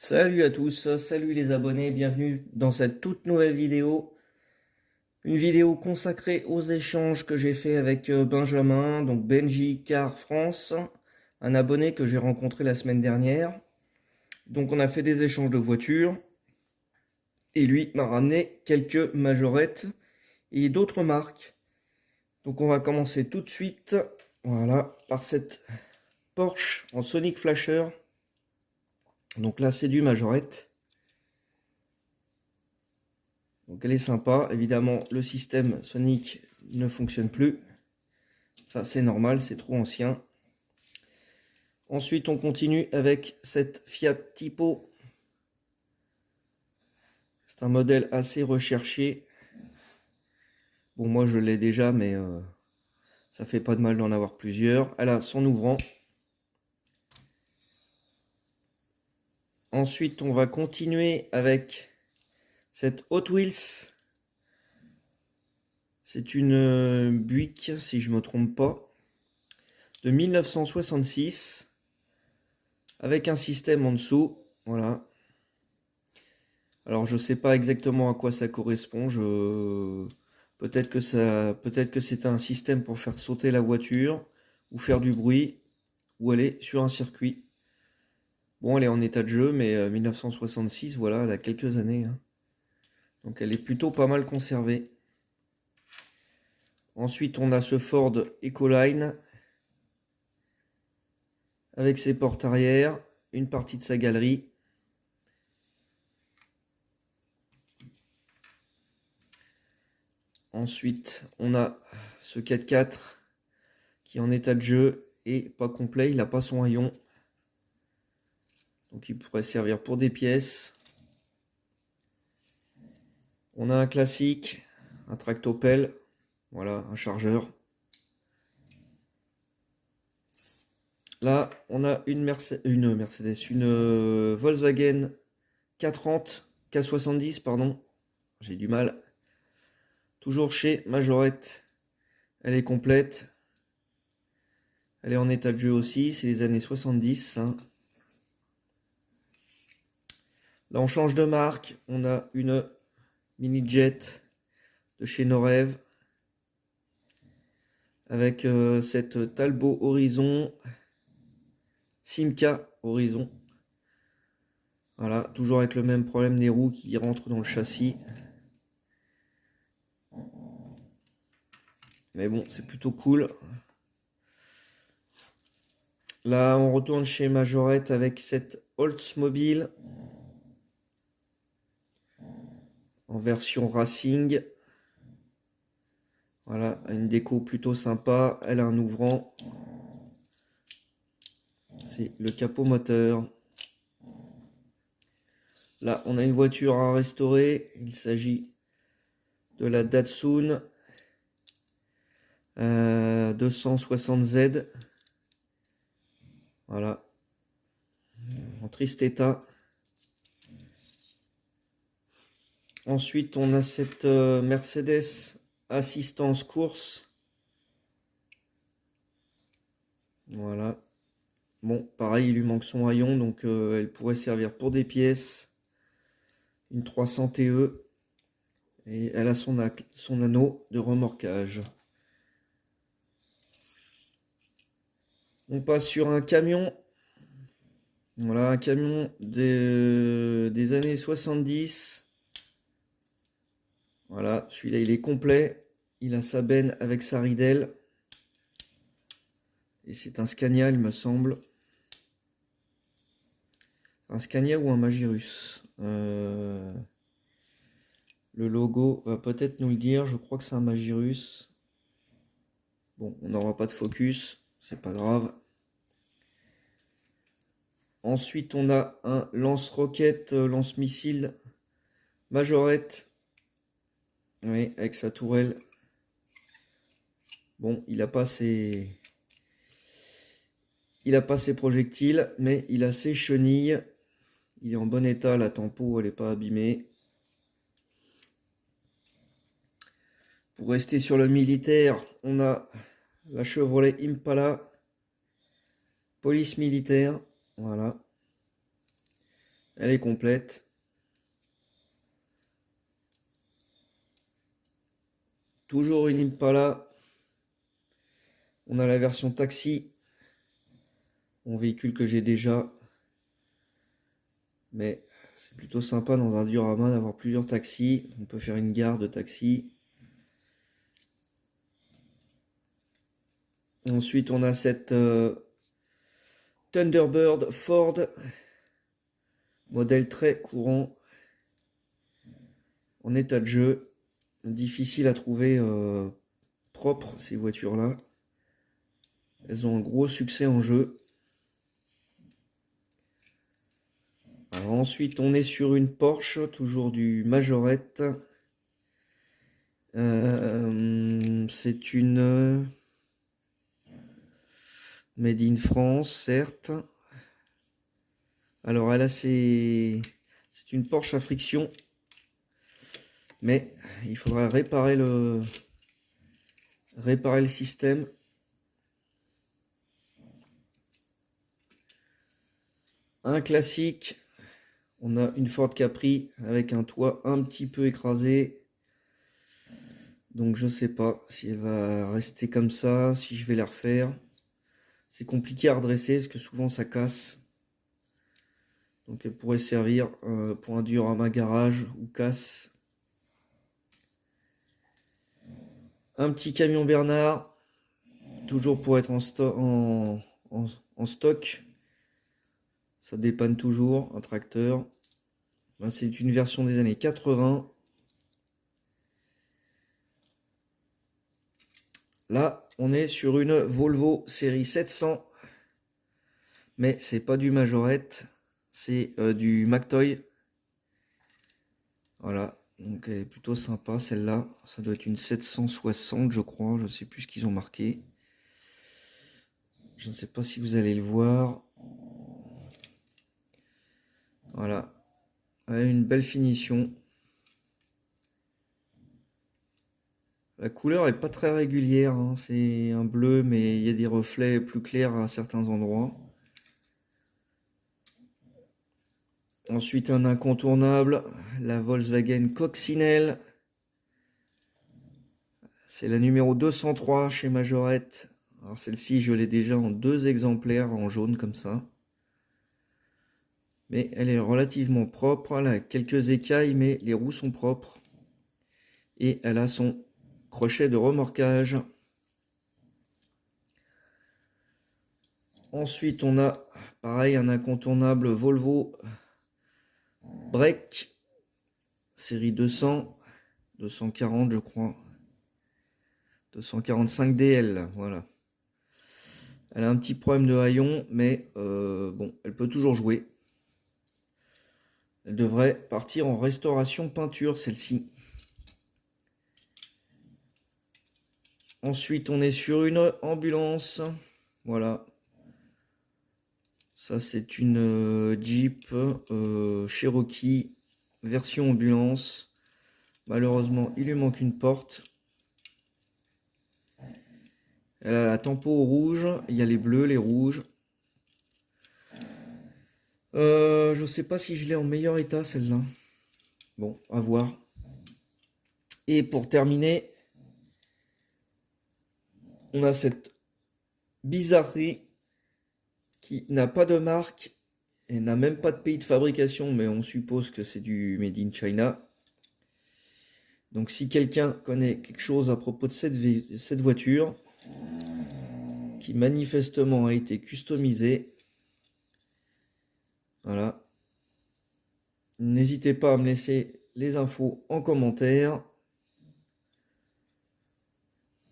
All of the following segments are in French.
Salut à tous, salut les abonnés, bienvenue dans cette toute nouvelle vidéo. Une vidéo consacrée aux échanges que j'ai fait avec Benjamin, donc Benji Car France, un abonné que j'ai rencontré la semaine dernière. Donc on a fait des échanges de voitures et lui m'a ramené quelques majorettes et d'autres marques. Donc on va commencer tout de suite, voilà, par cette Porsche en Sonic Flasher. Donc là c'est du majorette. Donc elle est sympa. Évidemment, le système Sonic ne fonctionne plus. Ça, c'est normal, c'est trop ancien. Ensuite, on continue avec cette Fiat Tipo. C'est un modèle assez recherché. Bon, moi, je l'ai déjà, mais ça fait pas de mal d'en avoir plusieurs. Elle a son ouvrant. Ensuite, on va continuer avec cette Hot Wheels. C'est une Buick, si je ne me trompe pas, de 1966. Avec un système en dessous, voilà. Alors je sais pas exactement à quoi ça correspond. Peut-être que c'est un système pour faire sauter la voiture ou faire du bruit ou aller sur un circuit. Bon, elle est en état de jeu, mais 1966, voilà, elle a quelques années, hein. Donc elle est plutôt pas mal conservée. Ensuite, on a ce Ford Ecoline avec ses portes arrière, une partie de sa galerie. Ensuite, on a ce 4x4 qui est en état de jeu et pas complet, il n'a pas son haillon. Donc il pourrait servir pour des pièces. On a un classique, un tractopelle, voilà, un chargeur. Là, on a une Volkswagen K30, K70, pardon. J'ai du mal. Toujours chez Majorette. Elle est complète. Elle est en état de jeu aussi, c'est les années 70, hein. Là, on change de marque. On a une Mini Jet de chez Norev avec cette Talbot Horizon, Simca Horizon. Voilà, toujours avec le même problème des roues qui rentrent dans le châssis. Mais bon, c'est plutôt cool. Là, on retourne chez Majorette avec cette Oldsmobile en version Racing. Voilà, une déco plutôt sympa. Elle a un ouvrant. C'est le capot moteur. Là, on a une voiture à restaurer. Il s'agit de la Datsun 260Z. Voilà, en triste état. Ensuite, on a cette Mercedes assistance course. Voilà. Bon, pareil, il lui manque son rayon, donc elle pourrait servir pour des pièces. Une 300 TE. Et elle a son anneau de remorquage. On passe sur un camion. Voilà, un camion des années 70. Voilà, celui-là, il est complet. Il a sa benne avec sa ridelle. Et c'est un Scania, il me semble. Un Scania ou un Magirus. Le logo va peut-être nous le dire. Je crois que c'est un Magirus. Bon, on n'aura pas de focus. C'est pas grave. Ensuite, on a un lance-roquette, lance-missile Majorette. Oui, avec sa tourelle. Bon, il n'a pas ses projectiles, mais il a ses chenilles. Il est en bon état, la tempo, elle n'est pas abîmée. Pour rester sur le militaire, on a la Chevrolet Impala, police militaire, voilà. Elle est complète. Toujours une Impala. On a la version taxi. Mon véhicule que j'ai déjà. Mais c'est plutôt sympa dans un diorama d'avoir plusieurs taxis. On peut faire une gare de taxi. Ensuite, on a cette Thunderbird Ford. Modèle très courant. En état de jeu. Difficile à trouver propre, ces voitures-là. Elles ont un gros succès en jeu. Alors ensuite, on est sur une Porsche, toujours du Majorette. C'est une Made in France, certes. Alors elle a c'est une Porsche à friction, mais il faudra réparer le système. Un classique. On a une Ford Capri avec un toit un petit peu écrasé. Donc je sais pas si elle va rester comme ça, si je vais la refaire. C'est compliqué à redresser parce que souvent ça casse. Donc elle pourrait servir pour un diorama garage ou casse. Un petit camion Bernard. Toujours pour être en stock. Ça dépanne toujours, un tracteur. C'est une version des années 80. Là, on est sur une Volvo série 700. Mais c'est pas du Majorette, c'est du McToy. Voilà, donc elle est plutôt sympa celle-là. Ça doit être une 760, je crois. Je ne sais plus ce qu'ils ont marqué. Je ne sais pas si vous allez le voir. Voilà, une belle finition. La couleur est pas très régulière, hein. C'est un bleu, mais il y a des reflets plus clairs à certains endroits. Ensuite, un incontournable, la Volkswagen Coccinelle. C'est la numéro 203 chez Majorette. Alors celle-ci, je l'ai déjà en 2 exemplaires en jaune comme ça. Mais elle est relativement propre. Elle a quelques écailles, mais les roues sont propres. Et elle a son crochet de remorquage. Ensuite, on a pareil un incontournable Volvo Break série 200, 240 je crois, 245 DL, voilà. Elle a un petit problème de haillons, mais bon, elle peut toujours jouer. Elle devrait partir en restauration peinture, celle-ci. Ensuite, on est sur une ambulance. Voilà. Ça, c'est une Jeep Cherokee version ambulance. Malheureusement, il lui manque une porte. Elle a la tempo rouge. Il y a les bleus, les rouges. Je sais pas si je l'ai en meilleur état, celle-là. Bon, à voir. Et pour terminer, on a cette bizarrerie qui n'a pas de marque et n'a même pas de pays de fabrication, mais on suppose que c'est du Made in China. Donc si quelqu'un connaît quelque chose à propos de cette voiture, qui manifestement a été customisée, voilà, n'hésitez pas à me laisser les infos en commentaire.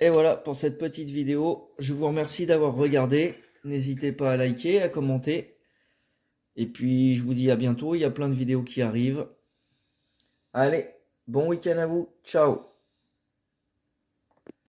Et voilà pour cette petite vidéo. Je vous remercie d'avoir regardé. N'hésitez pas à liker, à commenter. Et puis je vous dis à bientôt. Il y a plein de vidéos qui arrivent. Allez, bon week-end à vous. Ciao.